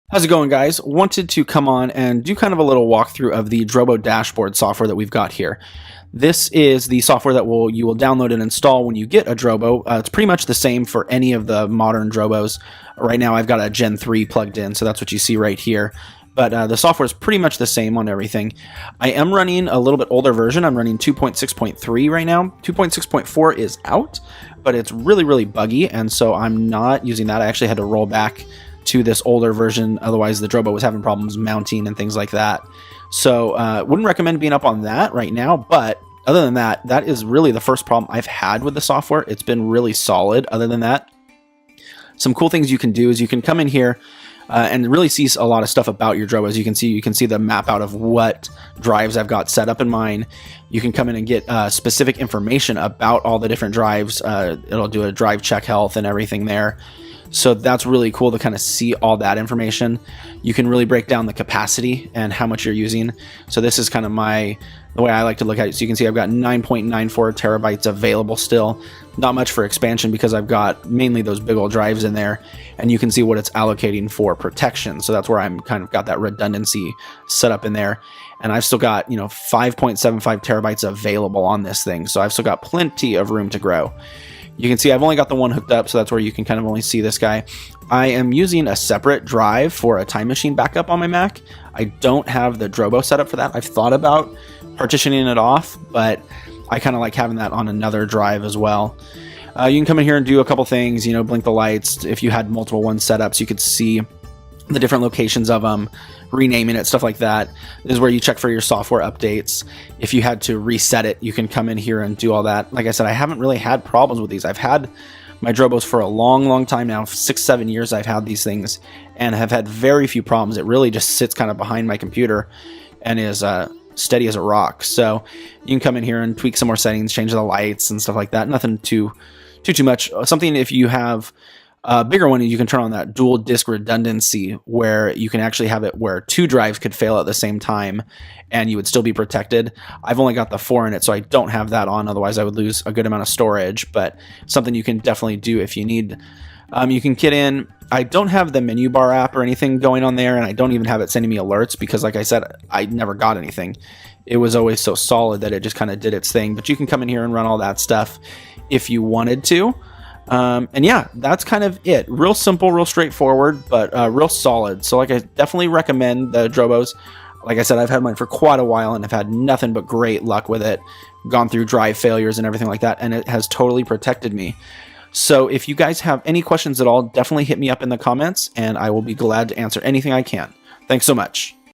How's it going, guys? Wanted to come on and do kind of a little walkthrough of the Drobo dashboard software that we've got here. This is the software that you will download and install when you get a Drobo. It's pretty much the same for any of the modern Drobos. Right now I've got a Gen 3 plugged in, so that's what you see right here. But the software is pretty much the same on everything. I am running a little bit older version. I'm running 2.6.3 right now. 2.6.4 is out, but it's really, really buggy, and so I'm not using that. I actually had to roll back to this older version, otherwise the Drobo was having problems mounting and things like that. So wouldn't recommend being up on that right now, but other than that, that is really the first problem I've had with the software. It's been really solid. Other than that, some cool things you can do is you can come in here and really see a lot of stuff about your Drobo. As you can see the map out of what drives I've got set up in mine. You can come in and get specific information about all the different drives. It'll do a drive check health and everything there. So that's really cool to kind of see all that information. You can really break down the capacity and how much you're using. So this is kind of the way I like to look at it. So you can see I've got 9.94 terabytes available still. Not much for expansion because I've got mainly those big old drives in there. And you can see what it's allocating for protection. So that's where I'm kind of got that redundancy set up in there. And I've still got, 5.75 terabytes available on this thing. So I've still got plenty of room to grow. You can see I've only got the one hooked up, so that's where you can kind of only see this guy. I am using a separate drive for a time machine backup on my Mac. I don't have the Drobo set up for that. I've thought about partitioning it off, but I kind of like having that on another drive as well. You can come in here and do a couple things, blink the lights. If you had multiple ones set up, so you could see the different locations of them, renaming it, stuff like that. This is where you check for your software updates. If you had to reset it, you can come in here and do all that. Like I said, I haven't really had problems with these. I've had my Drobos for a long time now. 6-7 years I've had these things and have had very few problems. It really just sits kind of behind my computer and is steady as a rock. So you can come in here and tweak some more settings, change the lights and stuff like that. Nothing too much. Something if you have a bigger one, you can turn on that dual disk redundancy where you can actually have it where two drives could fail at the same time and you would still be protected. I've only got the 4 in it, so I don't have that on. Otherwise, I would lose a good amount of storage, but something you can definitely do if you need. You can get in. I don't have the menu bar app or anything going on there, and I don't even have it sending me alerts because, like I said, I never got anything. It was always so solid that it just kind of did its thing, but you can come in here and run all that stuff if you wanted to. And yeah, that's kind of it. Real simple, real straightforward, but real solid. So like I definitely recommend the Drobos. Like I said, I've had mine for quite a while and have had nothing but great luck with it. Gone through drive failures and everything like that, and it has totally protected me. So if you guys have any questions at all, definitely hit me up in the comments and I will be glad to answer anything I can. Thanks so much.